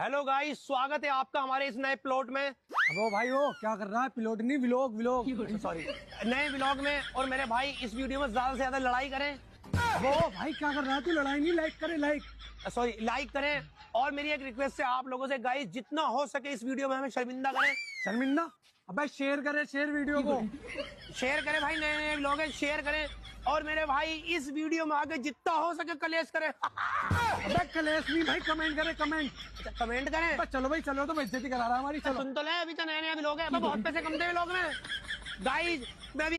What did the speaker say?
Hello guys, स्वागत है आपका हमारे इस नए प्लॉट में। अब भाई वो क्या कर रहा है? प्लॉट नहीं, व्लॉग व्लॉग सॉरी, नए व्लॉग में। और मेरे भाई इस वीडियो में ज्यादा से ज्यादा लड़ाई करें। वो भाई क्या कर रहा है? तू लड़ाई नहीं, लाइक करे, लाइक सॉरी, लाइक करें। और मेरी एक रिक्वेस्ट है आप लोगों से गाइस, जितना हो सके इस वीडियो में हमें शर्मिंदा करें। शर्मिंदा? अबे शेयर करे, शेयर वीडियो को शेयर करें भाई, नए नए व्लॉग है, शेयर करें। और मेरे भाई इस वीडियो में आगे जितना हो सके कलेश करें। अबे कलेश नहीं भाई, कमेंट करे, कमेंट। अच्छा, कमेंट करें। अबे चलो भाई, चलो, तो बेइज्जती करा रहा है हमारी। चलो सुन तो ले, अभी तो नए नए व्लॉग है, बहुत पैसे कमते हैं व्लॉग में गाइस। मैं भी